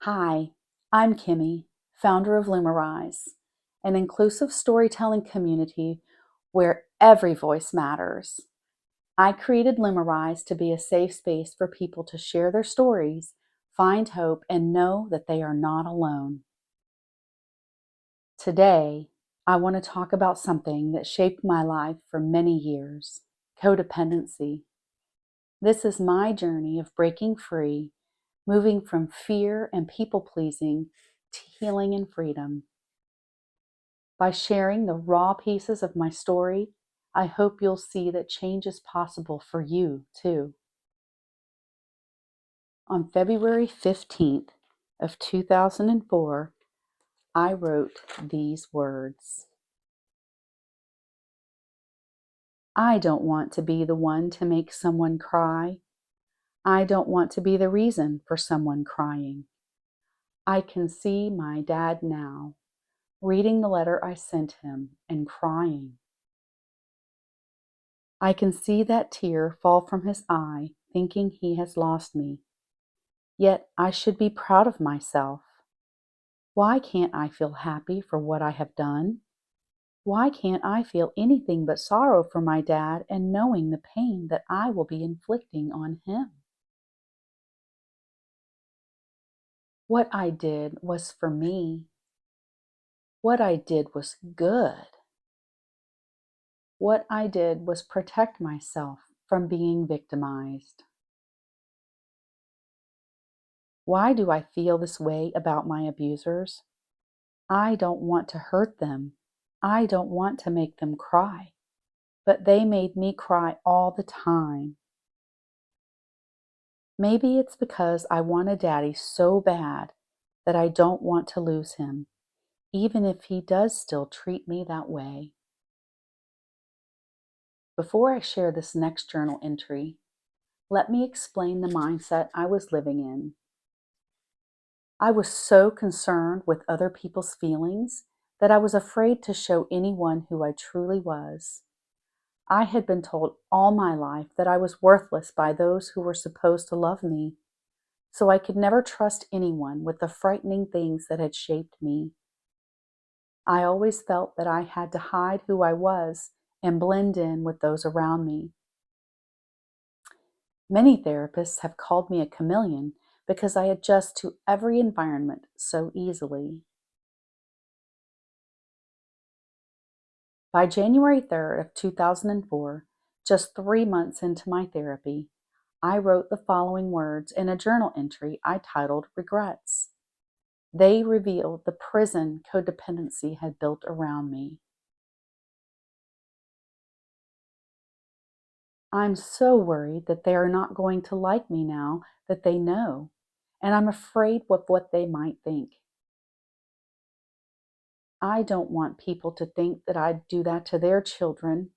Hi, I'm Kimmy, founder of LumaRise, an inclusive storytelling community where every voice matters. I created LumaRise to be a safe space for people to share their stories, find hope, and know that they are not alone. Today, I want to talk about something that shaped my life for many years: codependency. This is my journey of breaking free, moving from fear and people pleasing to healing and freedom. By sharing the raw pieces of my story, I hope you'll see that change is possible for you too. On February 15th of 2004, I wrote these words. I don't want to be the one to make someone cry. I don't want to be the reason for someone crying. I can see my dad now, reading the letter I sent him and crying. I can see that tear fall from his eye, thinking he has lost me. Yet I should be proud of myself. Why can't I feel happy for what I have done? Why can't I feel anything but sorrow for my dad and knowing the pain that I will be inflicting on him? What I did was for me. What I did was good. What I did was protect myself from being victimized. Why do I feel this way about my abusers? I don't want to hurt them. I don't want to make them cry. But they made me cry all the time. Maybe it's because I want a daddy so bad that I don't want to lose him, even if he does still treat me that way. Before I share this next journal entry, let me explain the mindset I was living in. I was so concerned with other people's feelings that I was afraid to show anyone who I truly was. I had been told all my life that I was worthless by those who were supposed to love me, so I could never trust anyone with the frightening things that had shaped me. I always felt that I had to hide who I was and blend in with those around me. Many therapists have called me a chameleon because I adjust to every environment so easily. By January 3rd of 2004, just 3 months into my therapy, I wrote the following words in a journal entry I titled Regrets. They revealed the prison codependency had built around me. I'm so worried that they are not going to like me now that they know, and I'm afraid of what they might think. I don't want people to think that I'd do that to their children.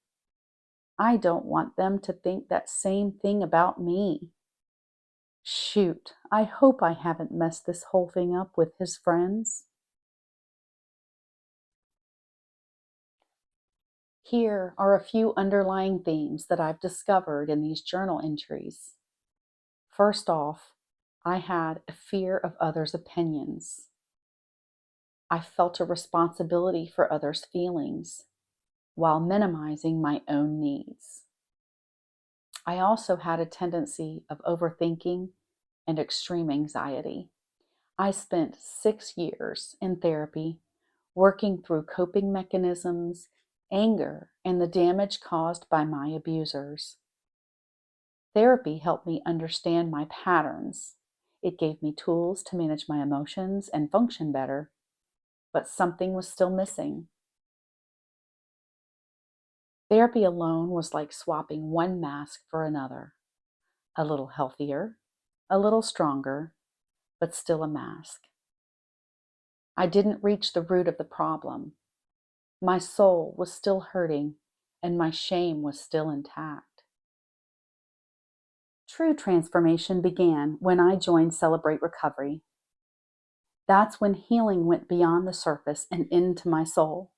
I don't want them to think that same thing about me. Shoot, I hope I haven't messed this whole thing up with his friends. Here are a few underlying themes that I've discovered in these journal entries. First off, I had a fear of others' opinions. I felt a responsibility for others' feelings while minimizing my own needs. I also had a tendency of overthinking and extreme anxiety. I spent 6 years in therapy working through coping mechanisms, anger, and the damage caused by my abusers. Therapy helped me understand my patterns. It gave me tools to manage my emotions and function better, but something was still missing. Therapy alone was like swapping one mask for another, a little healthier, a little stronger, but still a mask. I didn't reach the root of the problem. My soul was still hurting, and my shame was still intact. True transformation began when I joined Celebrate Recovery. That's when healing went beyond the surface and into my soul.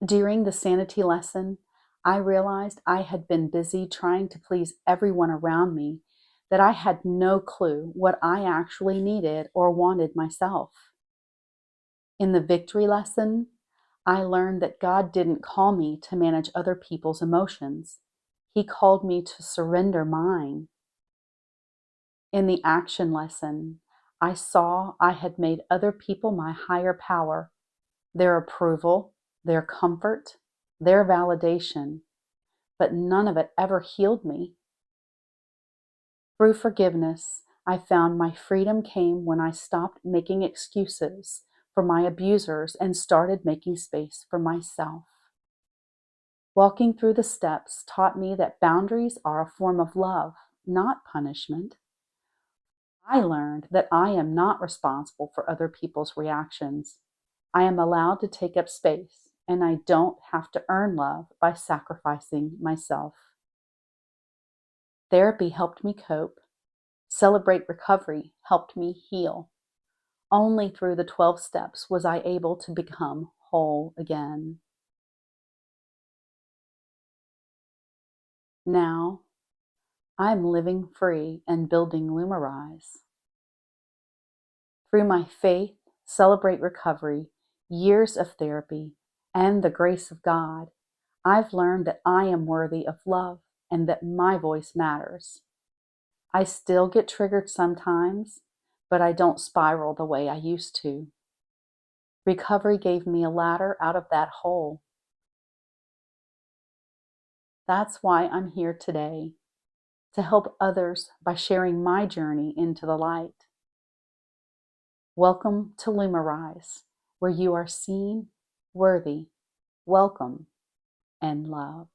During the sanity lesson, I realized I had been busy trying to please everyone around me that I had no clue what I actually needed or wanted myself. In the victory lesson, I learned that God didn't call me to manage other people's emotions. He called me to surrender mine. In the action lesson, I saw I had made other people my higher power, their approval, their comfort, their validation, but none of it ever healed me. Through forgiveness, I found my freedom came when I stopped making excuses for my abusers and started making space for myself. Walking through the steps taught me that boundaries are a form of love, not punishment. I learned that I am not responsible for other people's reactions. I am allowed to take up space, and I don't have to earn love by sacrificing myself. Therapy helped me cope. Celebrate Recovery helped me heal. Only through the 12 steps was I able to become whole again. Now, I'm living free and building LumaRise. Through my faith, Celebrate Recovery, years of therapy, and the grace of God, I've learned that I am worthy of love and that my voice matters. I still get triggered sometimes, but I don't spiral the way I used to. Recovery gave me a ladder out of that hole. That's why I'm here today, to help others by sharing my journey into the light. Welcome to LumaRise, where you are seen, worthy, welcome, and loved.